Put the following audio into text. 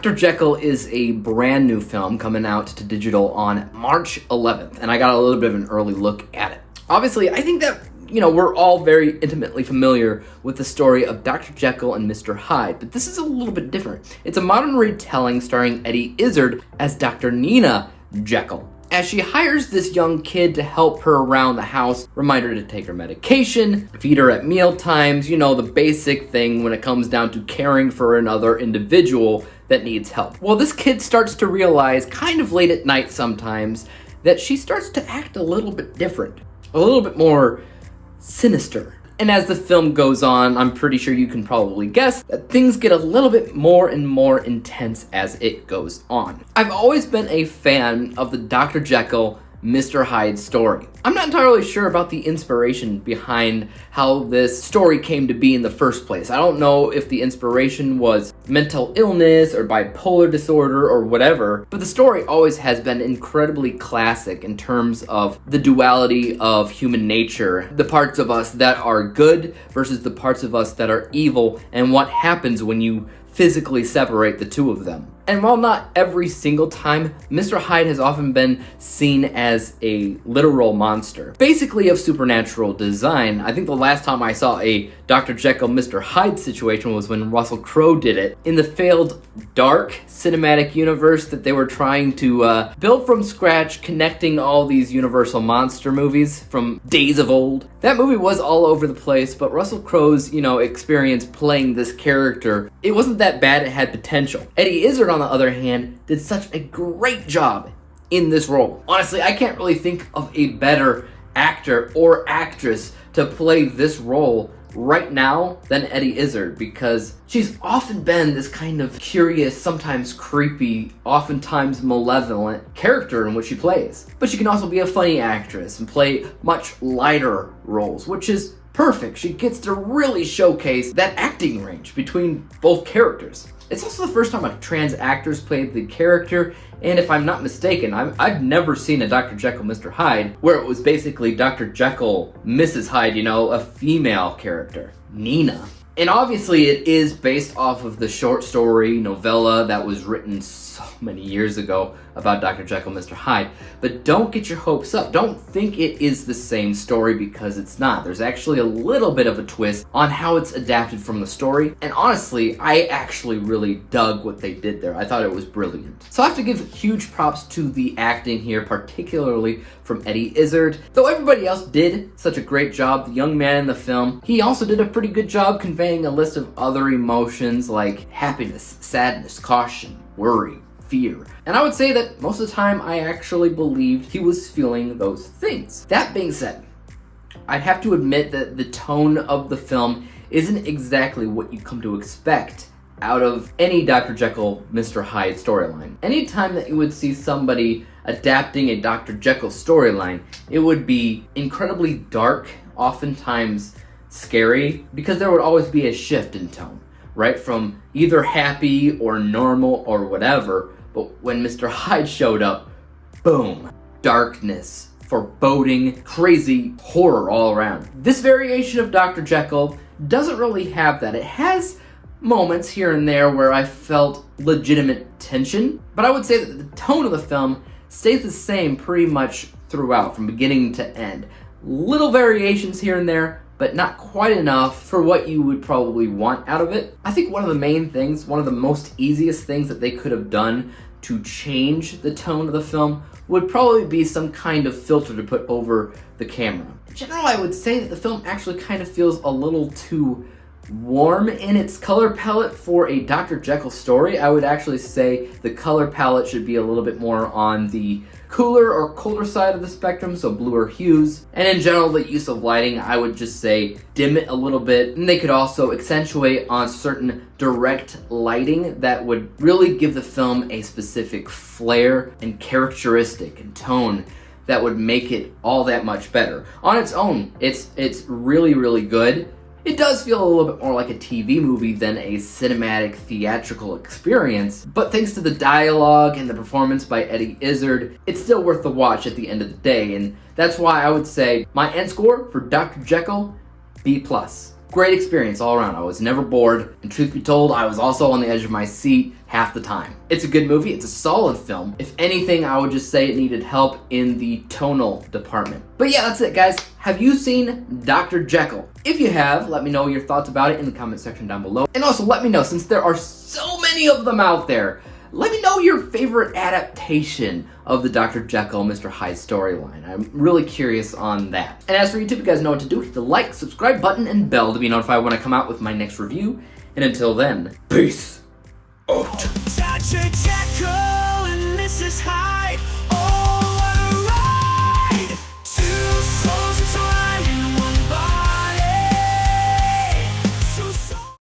Dr. Jekyll is a brand new film coming out to digital on March 11th, and I got a little bit of an early look at it. Obviously, I think that, we're all very intimately familiar with the story of Dr. Jekyll and Mr. Hyde, but this is a little bit different. It's a modern retelling starring Eddie Izzard as Dr. Nina Jekyll, as she hires this young kid to help her around the house, remind her to take her medication, feed her at meal times, the basic thing when it comes down to caring for another individual that needs help. Well, this kid starts to realize, kind of late at night sometimes, that she starts to act a little bit different, a little bit more sinister. And as the film goes on, I'm pretty sure you can probably guess that things get a little bit more and more intense as it goes on. I've always been a fan of the Dr. Jekyll, Mr. Hyde story. I'm not entirely sure about the inspiration behind how this story came to be in the first place. I don't know if the inspiration was mental illness or bipolar disorder or whatever, but the story always has been incredibly classic in terms of the duality of human nature, the parts of us that are good versus the parts of us that are evil, and what happens when you physically separate the two of them. And while not every single time, Mr. Hyde has often been seen as a literal monster, basically of supernatural design. I think the last time I saw a Dr. Jekyll, Mr. Hyde situation was when Russell Crowe did it in the failed Dark cinematic universe that they were trying to build from scratch, connecting all these Universal monster movies from days of old. That movie was all over the place, but Russell Crowe's, experience playing this character, it wasn't that bad, it had potential. Eddie Izzard, on the other hand, did such a great job in this role. Honestly, I can't really think of a better actor or actress to play this role right now than Eddie Izzard, because she's often been this kind of curious, sometimes creepy, oftentimes malevolent character in which she plays. But she can also be a funny actress and play much lighter roles, which is perfect. She gets to really showcase that acting range between both characters. It's also the first time a trans actor's played the character, and if I'm not mistaken, I've never seen a Dr. Jekyll, Mr. Hyde where it was basically Dr. Jekyll, Mrs. Hyde, a female character, Nina. And obviously it is based off of the short story novella that was written so many years ago about Dr. Jekyll, Mr. Hyde. But don't get your hopes up. Don't think it is the same story, because it's not. There's actually a little bit of a twist on how it's adapted from the story. And honestly, I actually really dug what they did there. I thought it was brilliant. So I have to give huge props to the acting here, particularly from Eddie Izzard. Though everybody else did such a great job, the young man in the film, he also did a pretty good job conveying a list of other emotions like happiness, sadness, caution, worry, fear. And I would say that most of the time I actually believed he was feeling those things. That being said, I'd have to admit that the tone of the film isn't exactly what you come to expect out of any Dr. Jekyll, Mr. Hyde storyline. Anytime that you would see somebody adapting a Dr. Jekyll storyline, it would be incredibly dark, oftentimes scary, because there would always be a shift in tone, right? From either happy or normal or whatever, but when Mr. Hyde showed up, boom, darkness, foreboding, crazy horror all around. This variation of Dr. Jekyll doesn't really have that. It has moments here and there where I felt legitimate tension, but I would say that the tone of the film stays the same pretty much throughout, from beginning to end. Little variations here and there, but not quite enough for what you would probably want out of it. I think one of the main things, one of the most easiest things that they could have done to change the tone of the film would probably be some kind of filter to put over the camera. In general, I would say that the film actually kind of feels a little too warm in its color palette for a Dr. Jekyll story. I would actually say the color palette should be a little bit more on the cooler or colder side of the spectrum, so bluer hues. And in general, the use of lighting, I would just say dim it a little bit. And they could also accentuate on certain direct lighting that would really give the film a specific flair and characteristic and tone that would make it all that much better. On its own, it's really, really good. It does feel a little bit more like a TV movie than a cinematic theatrical experience, but thanks to the dialogue and the performance by Eddie Izzard, it's still worth the watch at the end of the day, and that's why I would say my end score for Dr. Jekyll, B+. Great experience all around. I was never bored, and truth be told, I was also on the edge of my seat half the time. It's a good movie, it's a solid film. If anything, I would just say it needed help in the tonal department. But yeah, that's it guys. Have you seen Dr. Jekyll? If you have, let me know your thoughts about it in the comment section down below. And also let me know, since there are so many of them out there, let me know your favorite adaptation of the Dr. Jekyll and Mr. Hyde storyline. I'm really curious on that. And as for YouTube, you guys know what to do. Hit the like, subscribe button, and bell to be notified when I come out with my next review. And until then, peace out. Dr. Jekyll and Mrs. Hyde.